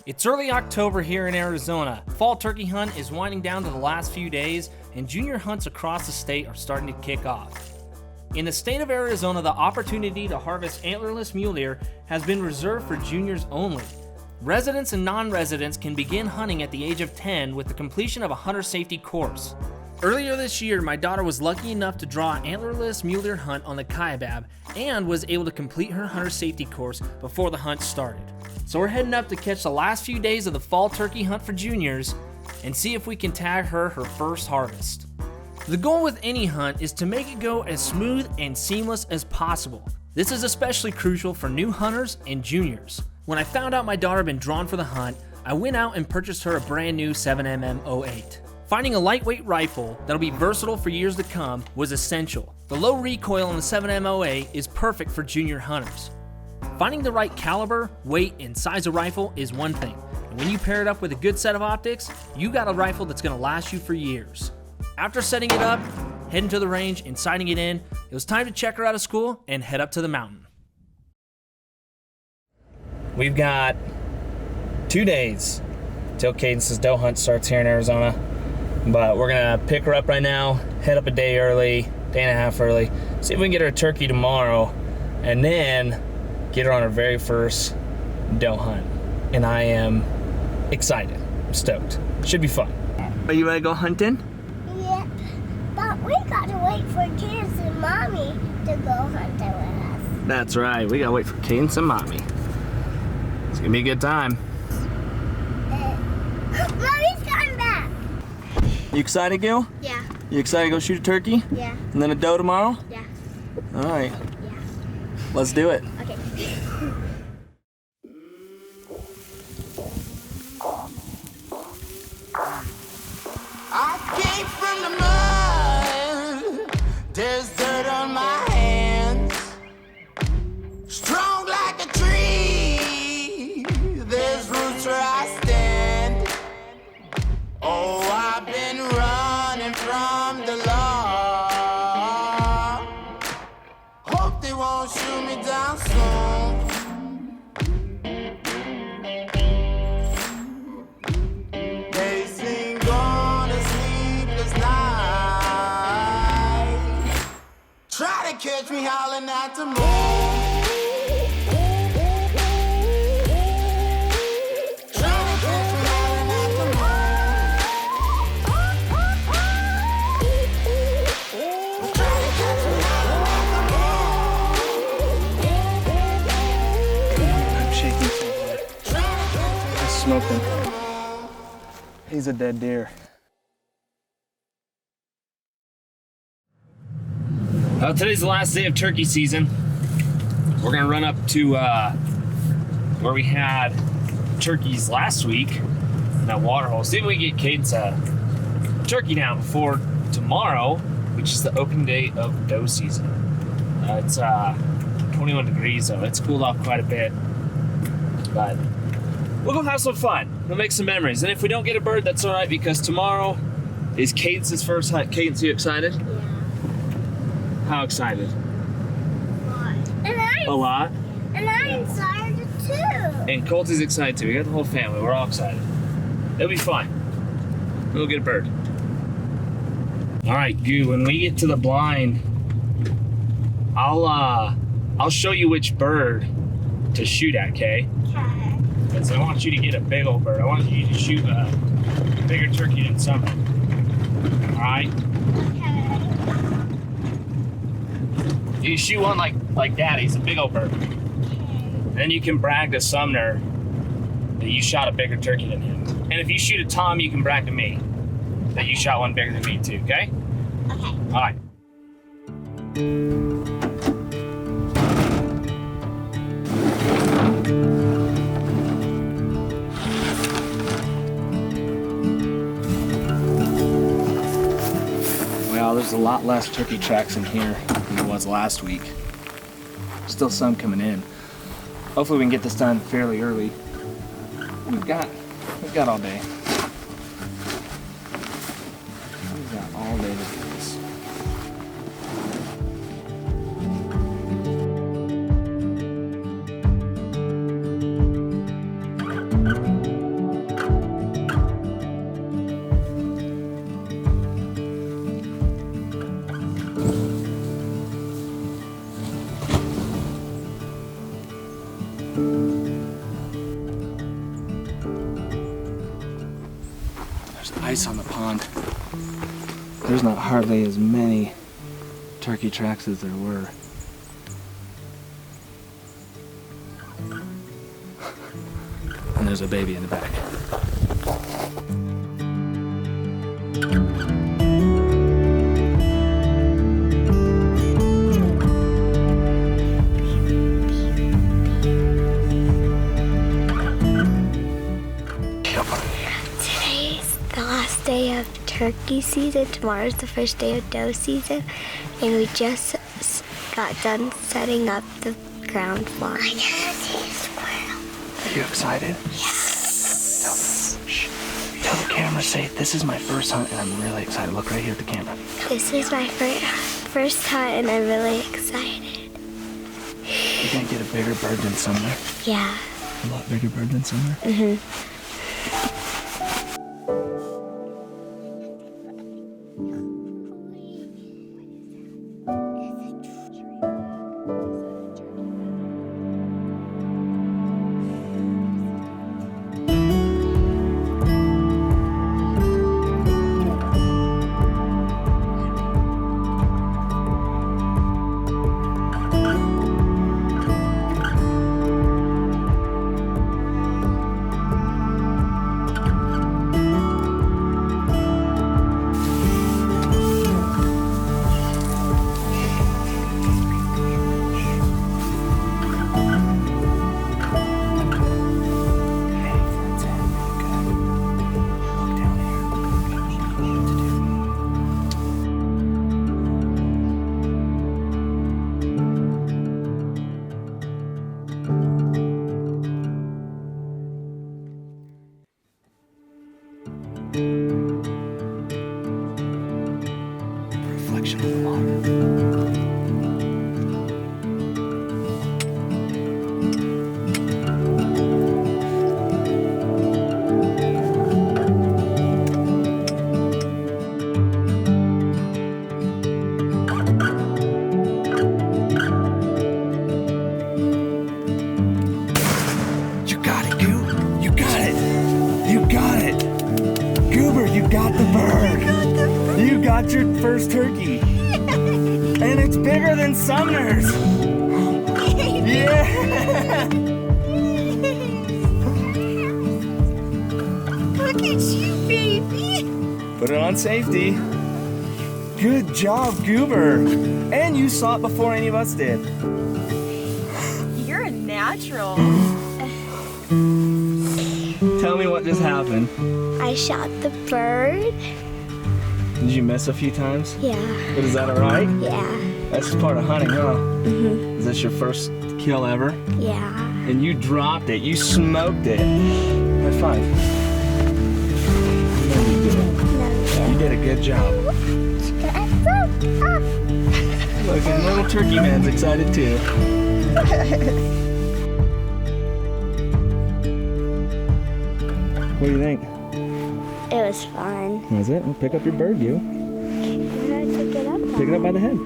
It's early October here in Arizona. Fall turkey hunt is winding down to the last few days, and junior hunts across the state are starting to kick off. In the state of Arizona, the opportunity to harvest antlerless mule deer has been reserved for juniors only. Residents and non-residents can begin hunting at the age of 10 with the completion of a hunter safety course. Earlier this year, my daughter was lucky enough to draw an antlerless mule deer hunt on the Kaibab and was able to complete her hunter safety course before the hunt started. So we're heading up to catch the last few days of the fall turkey hunt for juniors and see if we can tag her first harvest. The goal with any hunt is to make it go as smooth and seamless as possible. This is especially crucial for new hunters and juniors. When I found out my daughter had been drawn for the hunt, I went out and purchased her a brand new 7mm 08. Finding a lightweight rifle that'll be versatile for years to come was essential. The low recoil on the 7M 08 is perfect for junior hunters. Finding the right caliber, weight, and size of rifle is one thing, and when you pair it up with a good set of optics, you got a rifle that's gonna last you for years. After setting it up, heading to the range, and sighting it in, it was time to check her out of school and head up to the mountain. We've got 2 days till Cadence's doe hunt starts here in Arizona, but we're gonna pick her up right now, head up a day early, day and a half early, see if we can get her a turkey tomorrow, and then get her on her very first doe hunt. And I am excited. I'm stoked. Should be fun. Are you ready to go hunting? Yep. But we gotta wait for Cadence and Mommy to go hunting with us. That's right. We gotta wait for Cadence and Mommy. It's gonna be a good time. Mommy's coming back. You excited, Gil? Yeah. You excited to go shoot a turkey? Yeah. And then a doe tomorrow? Yeah. All right. Yeah. Let's do it. Okay. I came from the mud. There's dirt on my hands. Strong like a tree. There's roots where I stand. Oh, I've been running from the law. Hope they won't shoot me down soon. They sing on a sleepless night. Try to catch me howling at the moon. Try to catch me howling at the moon. Try to catch me howling at I'm shaking so hard. the moon. I smoked him. He's a dead deer. Today's the last day of turkey season. We're gonna run up to where we had turkeys last week in that water hole. See if we can get Cadence a turkey down before tomorrow, which is the opening day of doe season. It's 21 degrees though. It's cooled off quite a bit, but we'll go have some fun. We'll make some memories. And if we don't get a bird, that's all right, because tomorrow is Cadence's first hunt. Cadence, you excited? Yeah. How excited? And A lot. I'm excited too. And Colty's excited too. We got the whole family. We're all excited. It'll be fun. We'll get a bird. All right, Goo. When we get to the blind, I'll show you which bird to shoot at. Okay? Okay. Because I want you to get a big old bird. I want you to shoot a bigger turkey than some. All right? Okay. You shoot one like Daddy's, a big old bird. Then you can brag to Sumner that you shot a bigger turkey than him. And if you shoot a Tom, you can brag to me that you shot one bigger than me too, okay? Okay. All right. Well, there's a lot less turkey tracks in here than there was last week. Still some coming in. Hopefully we can get this done fairly early. We've got all day. We've got all day to do this. ice on the pond. There's not hardly as many turkey tracks as there were. And there's a baby in the back. Today's the last day of turkey season. Tomorrow's the first day of doe season. And we just got done setting up the ground floor. I gotta see a squirrel. Are you excited? Yes. Tell the camera, say, this is my first hunt and I'm really excited. Look right here at the camera. This is my first hunt and I'm really excited. You're gonna get a bigger bird than Sumner. Yeah. A lot bigger bird than Sumner? Mm-hmm. Reflection of the water. You got it, Goob. You got it. You got it. Goober, you got the bird. You got your first turkey. And it's bigger than Sumner's. Yeah. Look at you, baby. Put it on safety. Good job, Goober. And you saw it before any of us did. You're a natural. Tell me what just happened. I shot the bird. Did you miss a few times? Yeah. But is that all right? Yeah. That's just part of hunting, huh? Mm-hmm. Is this your first kill ever? Yeah. And you dropped it. You smoked it. High five. No, you didn't. You did a good job. Look, and little turkey man's excited too. What do you think? It was fun. Was it? Well, pick up your bird, you. I took it up. Pick it up by the head.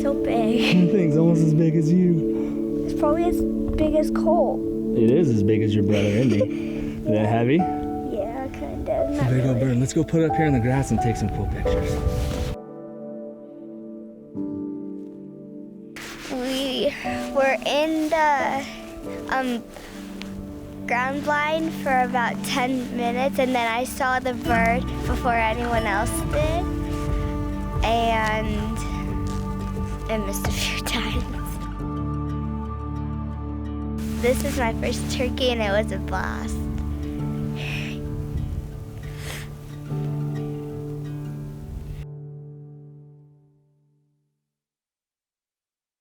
So big. The thing's almost as big as you. It's probably as big as Cole. It is as big as your brother, Indy. Is that heavy? Yeah, kind of. It's a big old bird. Let's go put it up here in the grass and take some cool pictures. We were in the ground blind for about 10 minutes, and then I saw the bird before anyone else did, and I missed a few times. This is my first turkey, and it was a blast.